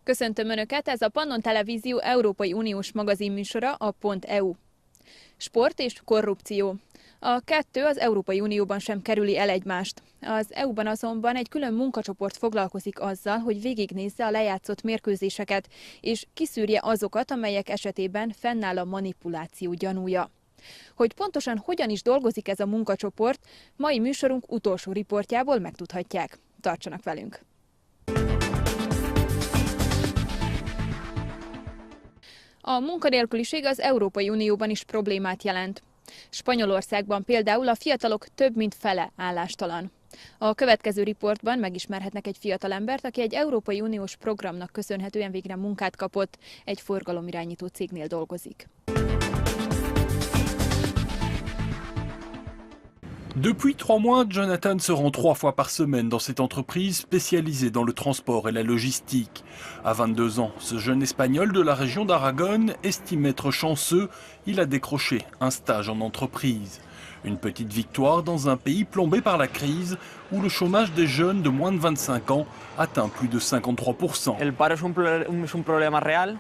Köszöntöm Önöket, ez a Pannon Televízió Európai Uniós magazinműsora, a .eu. Sport és korrupció. A kettő az Európai Unióban sem kerüli el egymást. Az EU-ban azonban egy külön munkacsoport foglalkozik azzal, hogy végignézze a lejátszott mérkőzéseket, és kiszűrje azokat, amelyek esetében fennáll a manipuláció gyanúja. Hogy pontosan hogyan is dolgozik ez a munkacsoport, mai műsorunk utolsó riportjából megtudhatják. Tartsanak velünk! A munkanélküliség az Európai Unióban is problémát jelent. Spanyolországban például a fiatalok több mint fele állástalan. A következő riportban megismerhetnek egy fiatalembert, aki egy Európai Uniós programnak köszönhetően végre munkát kapott, egy forgalomirányító cégnél dolgozik. Depuis 3 mois, Jonathan se rend 3 fois par semaine dans cette entreprise spécialisée dans le transport et la logistique. À 22 ans, ce jeune Espagnol de la région d'Aragon estime être chanceux. Il a décroché un stage en entreprise. Une petite victoire dans un pays plombé par la crise où le chômage des jeunes de moins de 25 ans atteint plus de 53%. El paro es un problema real.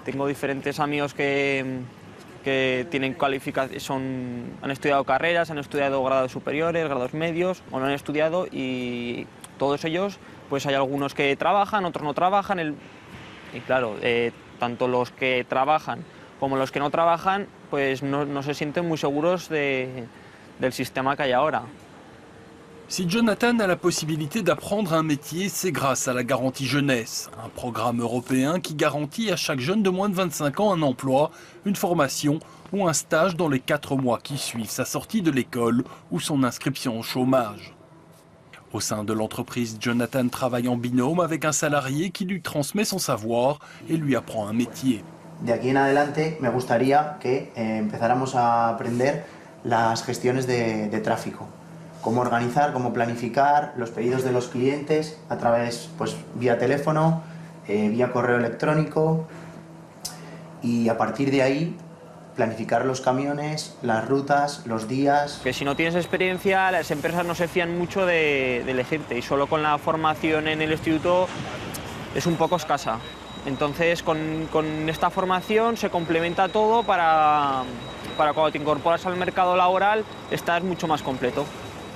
Tengo diferentes amigos que tienen han estudiado carreras, han estudiado grados superiores, grados medios o no han estudiado, y todos ellos, pues hay algunos que trabajan, otros no trabajan, y claro, tanto los que trabajan como los que no trabajan, pues no se sienten muy seguros del sistema que hay ahora. Si Jonathan a la possibilité d'apprendre un métier, c'est grâce à la garantie jeunesse, un programme européen qui garantit à chaque jeune de moins de 25 ans un emploi, une formation ou un stage dans les 4 mois qui suivent sa sortie de l'école ou son inscription au chômage. Au sein de l'entreprise, Jonathan travaille en binôme avec un salarié qui lui transmet son savoir et lui apprend un métier. De aquí en adelante me gustaría que empezáramos a aprender las gestiones de tráfico. Cómo organizar, cómo planificar los pedidos de los clientes a través, pues, vía teléfono, vía correo electrónico, y a partir de ahí planificar los camiones, las rutas, los días. Que si no tienes experiencia, las empresas no se fían mucho de elegirte, y solo con la formación en el instituto es un poco escasa. Entonces con esta formación se complementa todo para cuando te incorporas al mercado laboral estás mucho más completo.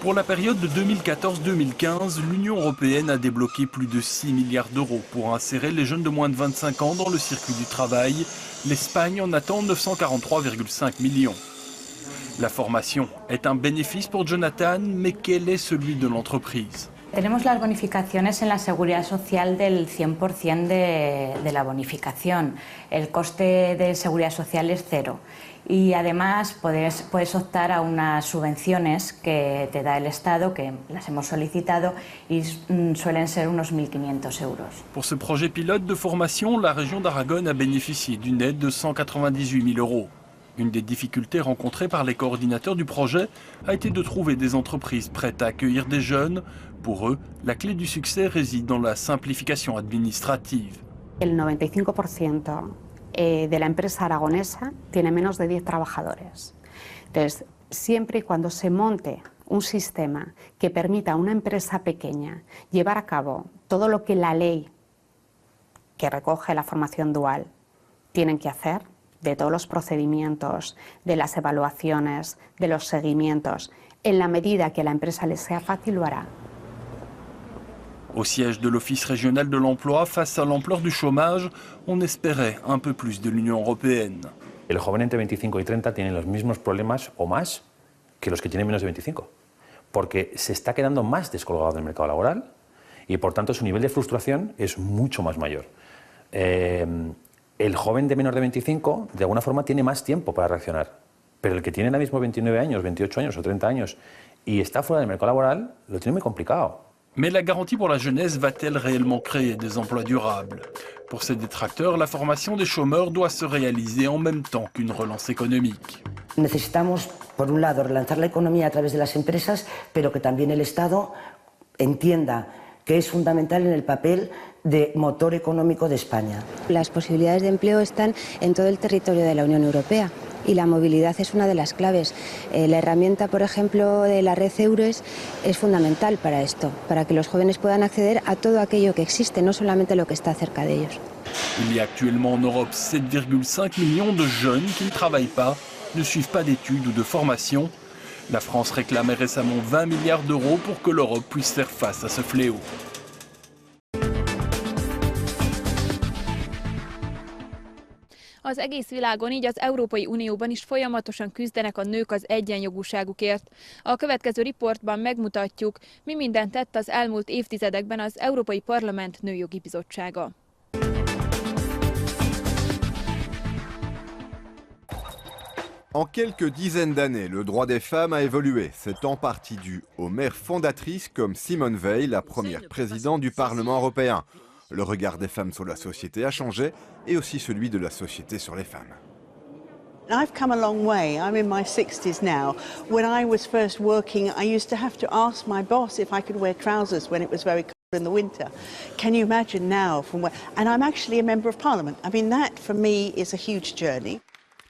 Pour la période de 2014-2015, l'Union européenne a débloqué plus de 6 milliards d'euros pour insérer les jeunes de moins de 25 ans dans le circuit du travail. L'Espagne en attend 943,5 millions. La formation est un bénéfice pour Jonathan, mais quel est celui de l'entreprise ? Tenemos las bonificaciones en la seguridad social del 100% de la bonificación. El coste de seguridad social es cero. Y además puedes optar a unas subvenciones que te da el Estado, que las hemos solicitado, y suelen ser unos 1.500 euros. Pour ce projet pilote de formation, la région d'Aragon a bénéficié d'une aide de 198 000 euros. Une des difficultés rencontrées par les coordinateurs du projet a été de trouver des entreprises prêtes à accueillir des jeunes. Pour eux, la clé du succès réside dans la simplification administrative. El 95% de la empresa aragonesa tiene menos de 10 trabajadores. Entonces, siempre y cuando se monte un sistema que permita a una empresa pequeña llevar a cabo todo lo que la ley que recoge la formación dual tienen que hacer, de todos los procedimientos, de las evaluaciones, de los seguimientos, en la medida que a la empresa les sea fácil, lo hará. Au siège de l'Office régional de l'emploi, face à l'ampleur du chômage, on espérait un peu plus de l'Union européenne. El joven entre 25 y 30 tiene los mismos problemas o más que los que tienen menos de 25, porque se está quedando más descolgado del mercado laboral y por tanto su nivel de frustración es mucho más mayor. El joven de menos de 25 de alguna forma tiene más tiempo para reaccionar, pero el que tiene ahora mismo 29 años, 28 años o 30 años y está fuera del mercado laboral lo tiene muy complicado. Mais la garantie pour la jeunesse va-t-elle réellement créer des emplois durables? Pour ses détracteurs, la formation des chômeurs doit se réaliser en même temps qu'une relance économique. Necesitamos, por un lado, relanzar la economía a través de las empresas, pero que también el Estado entienda que es fundamental en el papel de motor económico de España. Las posibilidades de empleo están en todo el territorio de la Unión Europea y la movilidad es una de las claves. La herramienta, por ejemplo, de la red EURES es fundamental para esto, para que los jóvenes puedan acceder a todo aquello que existe, no solamente lo que está cerca de ellos. Il y a actuellement en Europe 7,5 millions de jeunes qui ne travaillent pas, ne suivent pas d'études ou de formation. La France réclamait récemment 20 milliards d'euros pour que l'Europe puisse faire face à ce fléau. Az egész világon, így az Európai Unióban is folyamatosan küzdenek a nők az egyenjogúságukért. A következő riportban megmutatjuk, mi mindent tett az elmúlt évtizedekben az Európai Parlament Nőjogi Bizottsága. En quelques dizaines d'années, le droit des femmes a évolué. C'est en partie dû aux mères fondatrices comme Simone Veil, la première présidente du Parlement européen. Le regard des femmes sur la société a changé et aussi celui de la société sur les femmes. I've come a long way. I'm in my 60s now. When I was first working, I used to have to ask my boss if I could wear trousers when it was very cold in the winter. Can you imagine now? And I'm actually a member of Parliament. I mean, that for me is a huge journey.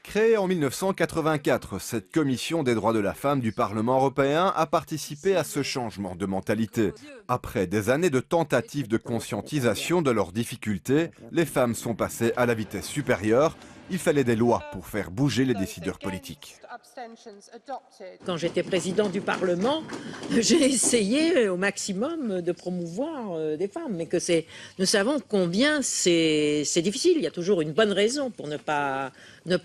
Créée en 1984, cette commission des droits de la femme du Parlement européen a participé à ce changement de mentalité. Après des années de tentatives de conscientisation de leurs difficultés, les femmes sont passées à la vitesse supérieure. Il fallait des lois pour faire bouger les décideurs politiques. Quand j'étais président du Parlement, j'ai essayé au maximum de promouvoir des femmes, mais que nous savons combien c'est difficile. Il y a toujours une bonne raison pour ne pas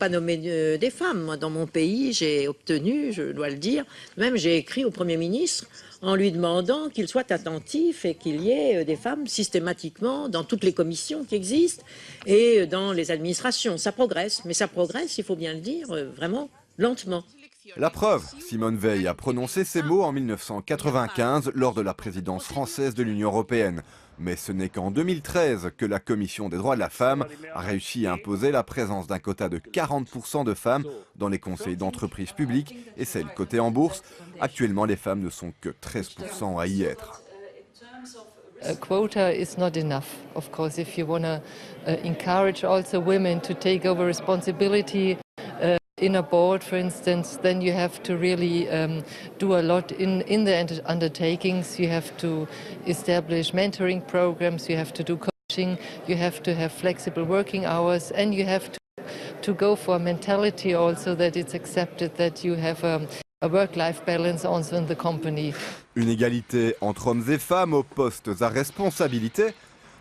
nommer des femmes. Moi, dans mon pays, j'ai obtenu, je dois le dire, même j'ai écrit au Premier ministre en lui demandant qu'il soit attentif et qu'il y ait des femmes systématiquement dans toutes les commissions qui existent et dans les administrations. Ça progresse, mais ça progresse, il faut bien le dire, vraiment lentement. La preuve, Simone Veil a prononcé ces mots en 1995 lors de la présidence française de l'Union européenne. Mais ce n'est qu'en 2013 que la Commission des droits de la femme a réussi à imposer la présence d'un quota de 40% de femmes dans les conseils d'entreprises publiques et celles cotées en bourse. Actuellement, les femmes ne sont que 13% à y être. A quota is not enough. Of course, if you want to encourage also women to take over responsibility in a board, for instance, then you have to really do a lot in the undertakings. You have to establish mentoring programs, you have to do coaching, you have to have flexible working hours, and you have to go for a mentality also that it's accepted that you have a work-life balance also in the company. Une égalité entre hommes et femmes aux postes à responsabilité.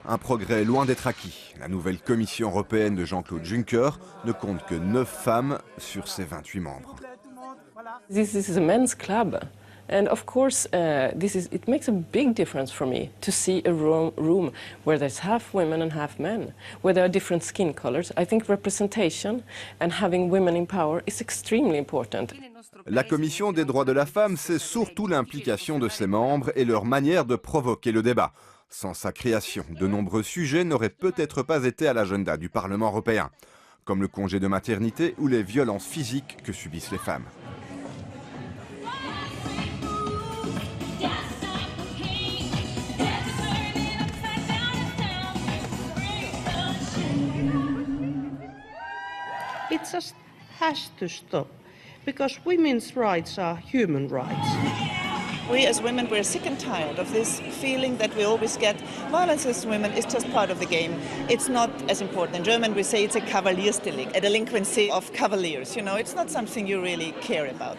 Un progrès loin d'être acquis. La nouvelle Commission européenne de Jean-Claude Juncker ne compte que 9 femmes sur ses 28 membres. This is a men's club. And of course, it makes a big difference for me to see a room where there's half women and half men, where there are different skin colors. I think representation and having women in power is extremely important. La Commission des droits de la femme, c'est surtout l'implication de ses membres et leur manière de provoquer le débat. Sans sa création, de nombreux sujets n'auraient peut-être pas été à l'agenda du Parlement européen, comme le congé de maternité ou les violences physiques que subissent les femmes. It just has to stop, because women's rights are human rights. We as women, we're sick and tired of this feeling that we always get violence against women is just part of the game. It's not as important. In German we say it's a Kavaliersdelikt, a delinquency of cavaliers. You know, it's not something you really care about.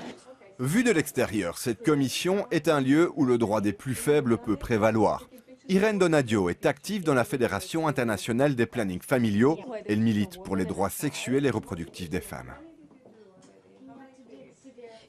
Vue de l'extérieur, cette commission est un lieu où le droit des plus faibles peut prévaloir. Irène Donadio est active dans la Fédération internationale des plannings familiaux. Elle milite pour les droits sexuels et reproductifs des femmes.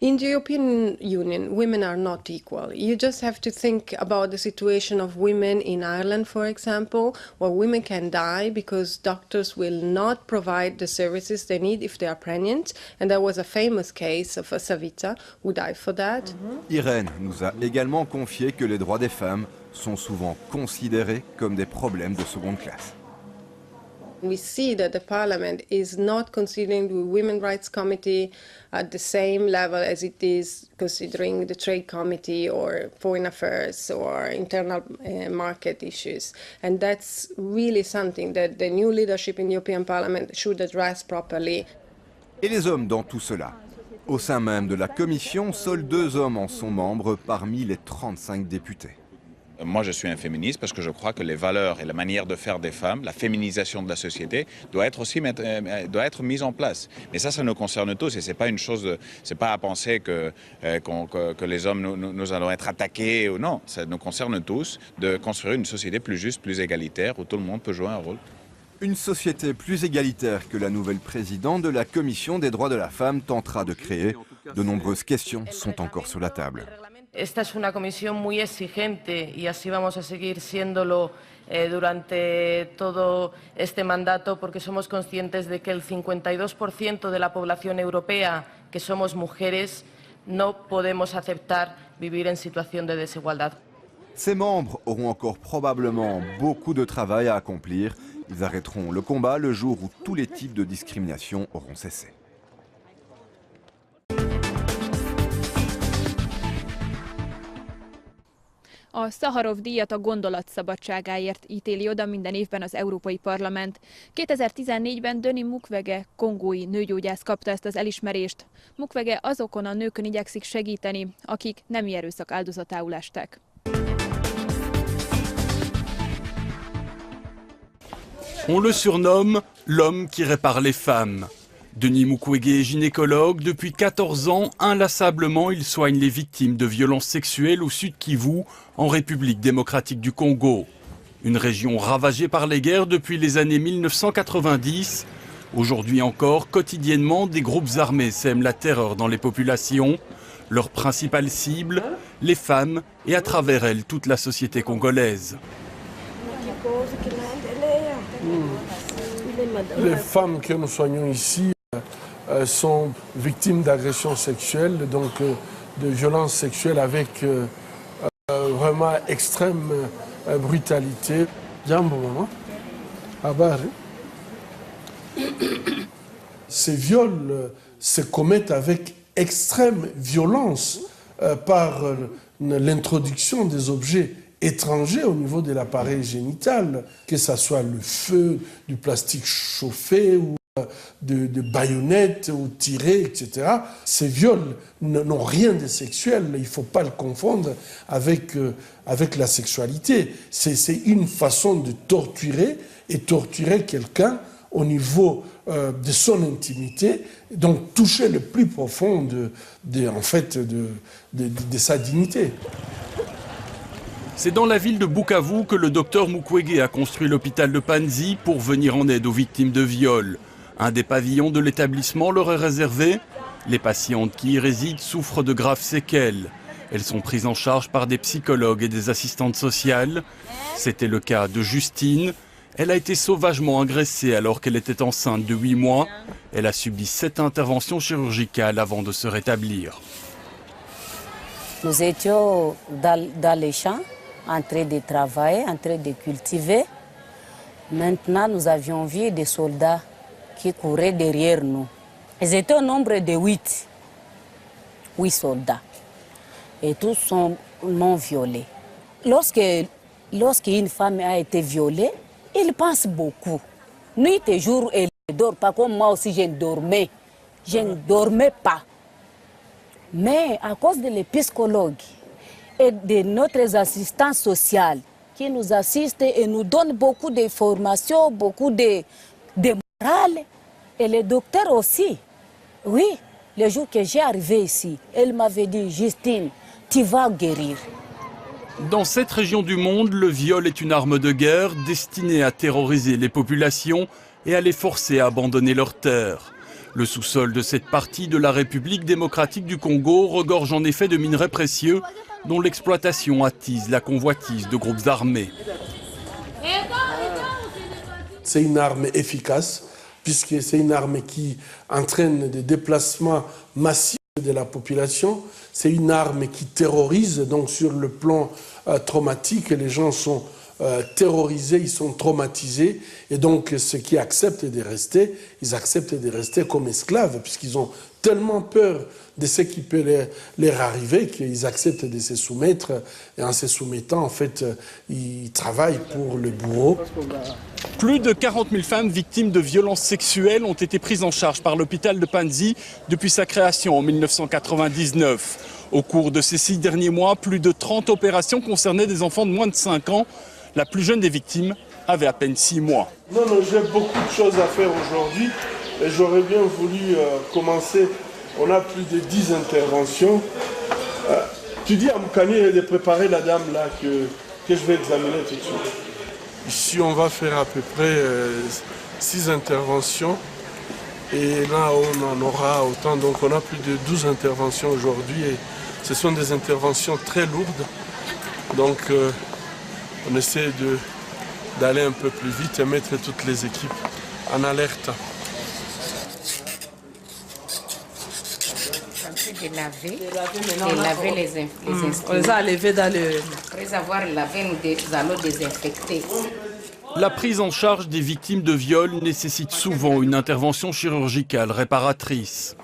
In the European Union, women are not equal. You just have to think about the situation of women in Ireland, for example, where women can die because doctors will not provide the services they need if they are pregnant. And there was a famous case of a Savita who died for that. Irène nous a également confié que les droits des femmes sont souvent considérés comme des problèmes de seconde classe. We see that the Parliament is not considering the Women's Rights Committee at the same level as it is considering the Trade Committee or Foreign Affairs or internal market issues. And that's really something that the new leadership in the European Parliament should address properly. Et les hommes dans tout cela? Au sein même de la Commission, seuls 2 hommes en sont membres parmi les 35 députés. Moi, je suis un féministe parce que je crois que les valeurs et la manière de faire des femmes, la féminisation de la société, doit être aussi mise en place. Mais ça nous concerne tous et c'est pas une chose, c'est pas à penser que les hommes nous allons être attaqués ou non. Ça nous concerne tous de construire une société plus juste, plus égalitaire où tout le monde peut jouer un rôle. Une société plus égalitaire que la nouvelle présidente de la Commission des droits de la femme tentera de créer. De nombreuses questions sont encore sur la table. Esta es una comisión muy exigente y así vamos a seguir siéndolo durante todo este mandato porque somos conscientes de que el 52% de la población europea, que somos mujeres, no podemos aceptar vivir en situación de desigualdad. Ces membres auront encore probablement beaucoup de travail à accomplir. Ils arrêteront le combat le jour où tous les types de discrimination auront cessé. A Szaharov-díjat a gondolatszabadságáért ítéli oda minden évben az Európai Parlament. 2014-ben Denis Mukwege kongói nőgyógyász kapta ezt az elismerést. Mukwege azokon a nőkön igyekszik segíteni, akik nemi erőszak áldozatául estek. On le surnomme l'homme qui répare les femmes. Denis Mukwege est gynécologue. Depuis 14 ans, inlassablement, il soigne les victimes de violences sexuelles au Sud Kivu, en République démocratique du Congo. Une région ravagée par les guerres depuis les années 1990. Aujourd'hui encore, quotidiennement, des groupes armés sèment la terreur dans les populations. Leur principale cible, les femmes et à travers elles toute la société congolaise. Les femmes que nous soignons ici sont victimes d'agressions sexuelles, donc de violences sexuelles avec vraiment extrême brutalité. Jambo, maman. Habari. Ces viols se commettent avec extrême violence par l'introduction des objets étrangers au niveau de l'appareil génital, que ce soit le feu, du plastique chauffé ou de baïonnettes ou tirées, etc. Ces viols n'ont rien de sexuel, il ne faut pas le confondre avec la sexualité. C'est une façon de torturer et torturer quelqu'un au niveau de son intimité, donc toucher le plus profond de sa dignité. C'est dans la ville de Bukavu que le docteur Mukwege a construit l'hôpital de Panzi pour venir en aide aux victimes de viols. Un des pavillons de l'établissement leur est réservé. Les patientes qui y résident souffrent de graves séquelles. Elles sont prises en charge par des psychologues et des assistantes sociales. C'était le cas de Justine. Elle a été sauvagement agressée alors qu'elle était enceinte de 8 mois. Elle a subi 7 interventions chirurgicales avant de se rétablir. Nous étions dans les champs, en train de travailler, en train de cultiver. Maintenant, nous avions vu des soldats qui couraient derrière nous. Ils étaient au nombre de 8 soldats. Et tous sont non violés. Lorsqu'une femme a été violée, il pense beaucoup. Nuit et jour, elle ne dort pas comme moi aussi, je dormais. Je ne dormais pas. Mais à cause des psychologues et de notre assistance sociale qui nous assiste et nous donne beaucoup d'informations, beaucoup de morale, et les docteurs aussi. Oui, le jour que j'ai arrivé ici, elle m'avait dit, Justine, tu vas guérir. Dans cette région du monde, le viol est une arme de guerre destinée à terroriser les populations et à les forcer à abandonner leurs terres. Le sous-sol de cette partie de la République démocratique du Congo regorge en effet de minerais précieux dont l'exploitation attise la convoitise de groupes armés. C'est une arme efficace puisque c'est une arme qui entraîne des déplacements massifs de la population. C'est une arme qui terrorise, donc sur le plan traumatique, les gens sont terrorisés, ils sont traumatisés. Et donc, ceux qui acceptent de rester, ils acceptent de rester comme esclaves, puisqu'ils ont tellement peur de ce qui peut leur arriver qu'ils acceptent de se soumettre. Et en se soumettant, en fait, ils travaillent pour le bourreau. Plus de 40 000 femmes victimes de violences sexuelles ont été prises en charge par l'hôpital de Panzi depuis sa création en 1999. Au cours de ces 6 derniers mois, plus de 30 opérations concernaient des enfants de moins de 5 ans. La plus jeune des victimes avait à peine 6 mois. Non, j'ai beaucoup de choses à faire aujourd'hui et j'aurais bien voulu commencer. On a plus de 10 interventions. Tu dis à Moukani de préparer la dame là que je vais examiner tout de suite. Ici, on va faire à peu près 6 interventions. Et là, on en aura autant. Donc, on a plus de 12 interventions aujourd'hui. Et ce sont des interventions très lourdes. Donc, on essaie d'aller un peu plus vite et mettre toutes les équipes en alerte. De laver les instruments. On les a levés dans le... Après avoir lavé, nous allons désinfecter. La prise en charge des victimes de viol nécessite souvent une intervention chirurgicale réparatrice.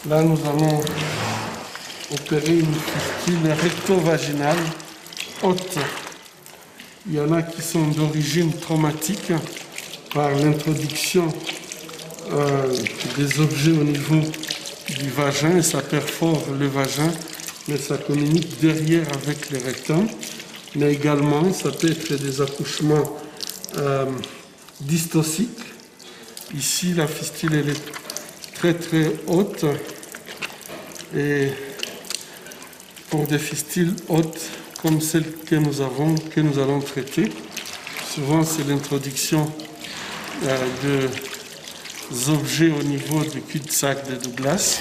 Là, nous allons opérer une fistule recto-vaginale haute. Il y en a qui sont d'origine traumatique par l'introduction des objets au niveau du vagin, et ça perfore le vagin, mais ça communique derrière avec le rectum. Mais également, ça peut être des accouchements dystociques. Ici, la fistule elle est très très haute, et pour des fistules hautes comme celle que nous allons traiter, souvent c'est l'introduction des objets au niveau du cul-de-sac de Douglas.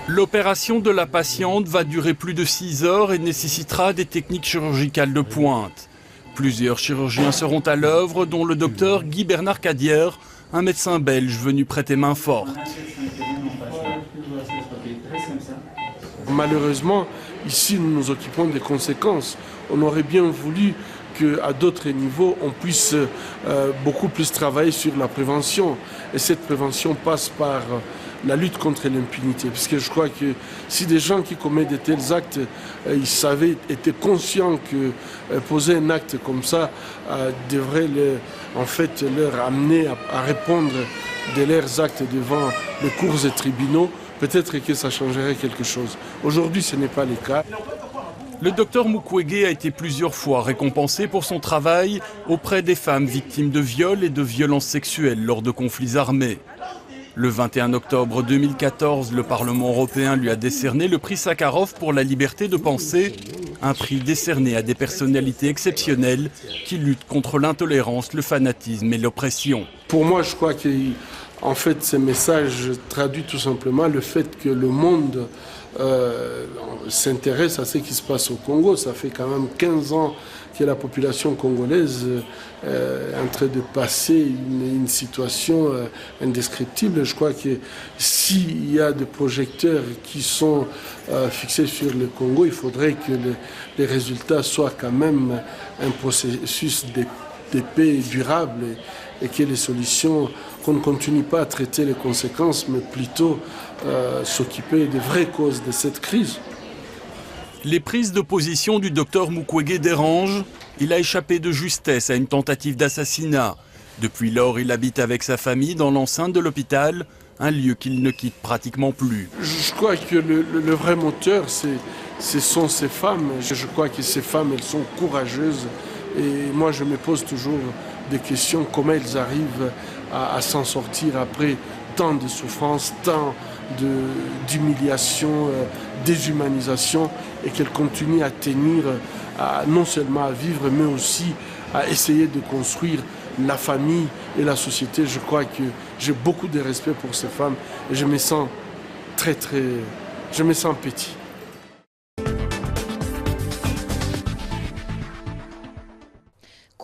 L'opération de la patiente va durer plus de 6 heures et nécessitera des techniques chirurgicales de pointe. Plusieurs chirurgiens seront à l'œuvre, dont le docteur Guy Bernard Cadière, un médecin belge venu prêter main forte. Malheureusement, ici, nous nous occupons des conséquences. On aurait bien voulu qu'à d'autres niveaux, on puisse beaucoup plus travailler sur la prévention. Et cette prévention passe par la lutte contre l'impunité. Puisque je crois que si des gens qui commettent de tels actes, ils savaient, étaient conscients que poser un acte comme ça devrait leur amener à répondre de leurs actes devant les cours et tribunaux, peut-être que ça changerait quelque chose. Aujourd'hui, ce n'est pas le cas. Le docteur Mukwege a été plusieurs fois récompensé pour son travail auprès des femmes victimes de viols et de violences sexuelles lors de conflits armés. Le 21 octobre 2014, le Parlement européen lui a décerné le prix Sakharov pour la liberté de penser, un prix décerné à des personnalités exceptionnelles qui luttent contre l'intolérance, le fanatisme et l'oppression. Pour moi, je crois qu'en fait, ce message traduit tout simplement le fait que le monde s'intéresse à ce qui se passe au Congo. Ça fait quand même 15 ans que la population congolaise est en train de passer une situation indescriptible. Je crois que s'il y a des projecteurs qui sont fixés sur le Congo, il faudrait que les résultats soient quand même un processus de paix durable et que les solutions, qu'on ne continue pas à traiter les conséquences, mais plutôt s'occuper des vraies causes de cette crise. Les prises de position du docteur Mukwege dérangent. Il a échappé de justesse à une tentative d'assassinat. Depuis lors, il habite avec sa famille dans l'enceinte de l'hôpital, un lieu qu'il ne quitte pratiquement plus. Je crois que le vrai moteur, ce sont ces femmes. Je crois que ces femmes, elles sont courageuses. Et moi, je me pose toujours des questions, comment elles arrivent à s'en sortir après tant de souffrances, tant d'humiliation, déshumanisation, et qu'elles continuent à tenir, non seulement à vivre, mais aussi à essayer de construire la famille et la société. Je crois que j'ai beaucoup de respect pour ces femmes et je me sens je me sens petit.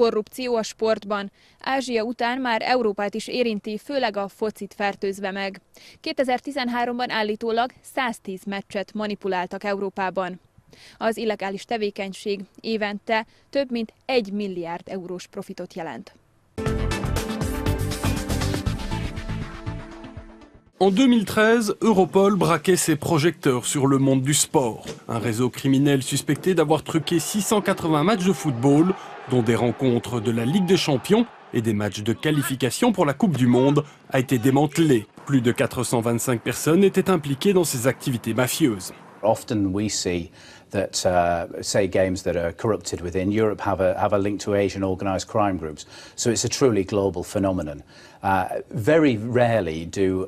korrupció a sportban. Ázsia után már Európát is érinti, főleg a focit fertőzve meg. 2013-ban állítólag 110 meccset manipuláltak Európában. Az illegális tevékenység évente több mint 1 milliárd eurós profitot jelent. En 2013, Europol braquait ses projecteurs sur le monde du sport. Un réseau criminel suspecté d'avoir truqué 680 matchs de football, dont des rencontres de la Ligue des Champions et des matchs de qualification pour la Coupe du Monde, a été démantelé. Plus de 425 personnes étaient impliquées dans ces activités mafieuses. Often we see that, say, games that are corrupted within Europe have a link to Asian organised crime groups. So it's a truly global phenomenon. Very rarely do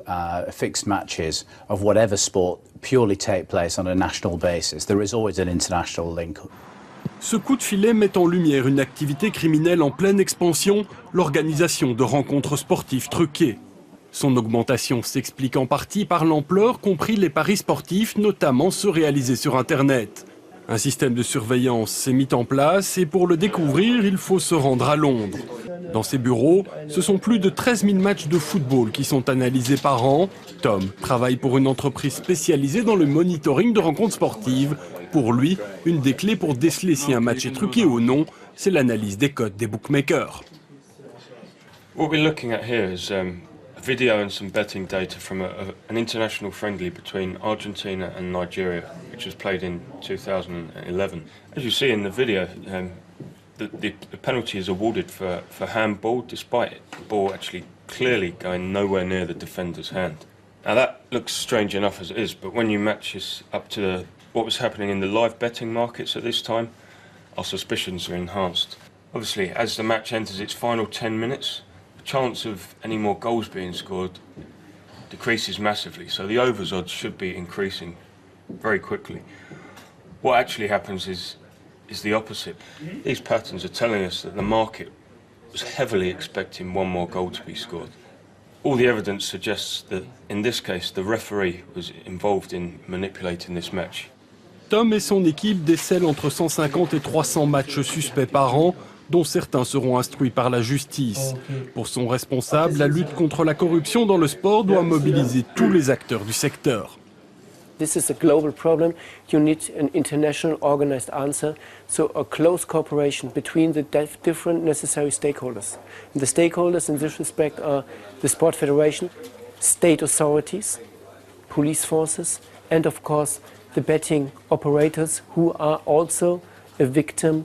fixed matches of whatever sport purely take place on a national basis. There is always an international link. Ce coup de filet met en lumière une activité criminelle en pleine expansion, l'organisation de rencontres sportives truquées. Son augmentation s'explique en partie par l'ampleur qu'ont pris les paris sportifs, notamment ceux réalisés sur Internet. Un système de surveillance s'est mis en place et pour le découvrir, il faut se rendre à Londres. Dans ses bureaux, ce sont plus de 13 000 matchs de football qui sont analysés par an. Tom travaille pour une entreprise spécialisée dans le monitoring de rencontres sportives. Pour lui, une des clés pour déceler si un match est truqué ou non, c'est l'analyse des codes des bookmakers. What we're looking at here is video and some betting data from an international friendly between Argentina and Nigeria, which was played in 2011. As you see in the video, the penalty is awarded for handball, despite the ball actually clearly going nowhere near the defender's hand. Now that looks strange enough as it is, but when you match this up to what was happening in the live betting markets at this time, our suspicions are enhanced. Obviously, as the match enters its final 10 minutes, chance of any more goals being scored decreases massively, so the overs odds should be increasing very quickly. What actually happens is the opposite. These patterns are telling us that the market was heavily expecting one more goal to be scored. All the evidence suggests that in this case the referee was involved in manipulating this match. Tom et son équipe décèlent entre 150 et 300 matchs suspects par an, dont certains seront instruits par la justice. Pour son responsable, la lutte contre la corruption dans le sport doit mobiliser tous les acteurs du secteur. This is a global problem. You need an international organized answer, so a close cooperation between the different necessary stakeholders. And the stakeholders in this respect are the sport federation, state authorities, police forces, and of course the betting operators who are also a victim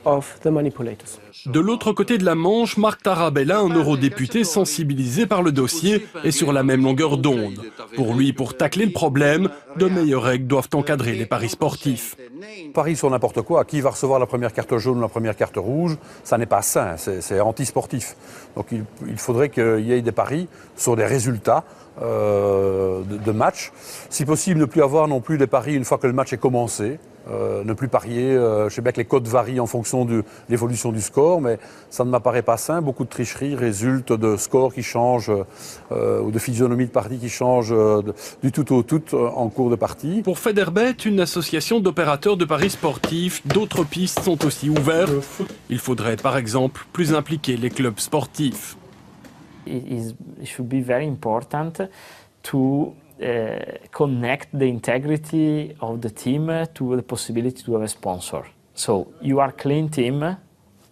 of the manipulators. De l'autre côté de la Manche, Marc Tarabella, un eurodéputé sensibilisé par le dossier, est sur la même longueur d'onde. Pour lui, pour tacler le problème, de meilleures règles doivent encadrer les paris sportifs. Paris sur n'importe quoi, qui va recevoir la première carte jaune ou la première carte rouge, ça n'est pas sain, c'est anti-sportif. Donc il faudrait qu'il y ait des paris sur des résultats de matchs. Si possible, ne plus avoir non plus des paris une fois que le match est commencé. Ne plus parier, je sais bien que les cotes varient en fonction de l'évolution du score, mais ça ne m'apparaît pas sain. Beaucoup de tricheries résultent de scores qui changent ou de physionomie de partie qui changent du tout au tout en cours de partie. Pour Federbet, une association d'opérateurs de paris sportifs, d'autres pistes sont aussi ouvertes. Il faudrait par exemple plus impliquer les clubs sportifs. It should be very important to connect the integrity of the team to the possibility to have a sponsor. So you are clean team,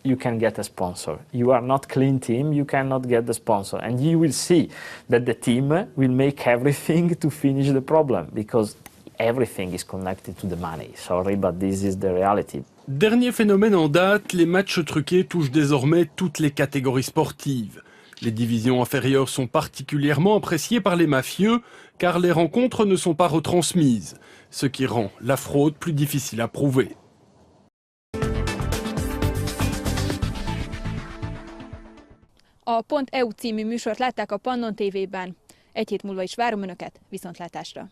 you can get a sponsor. You are not clean team, you cannot get the sponsor. And you will see that the team will make everything to finish the problem because everything is connected to the money. Sorry, but this is the reality. Dernier phénomène en date, les matchs truqués touchent désormais toutes les catégories sportives. Les divisions inférieures sont particulièrement appréciées par les mafieux car les rencontres ne sont pas retransmises, ce qui rend la fraude plus difficile à prouver. A .eu című műsort látták a Pannon TV-ben. Egy hét múlva is várom Önöket, viszontlátásra!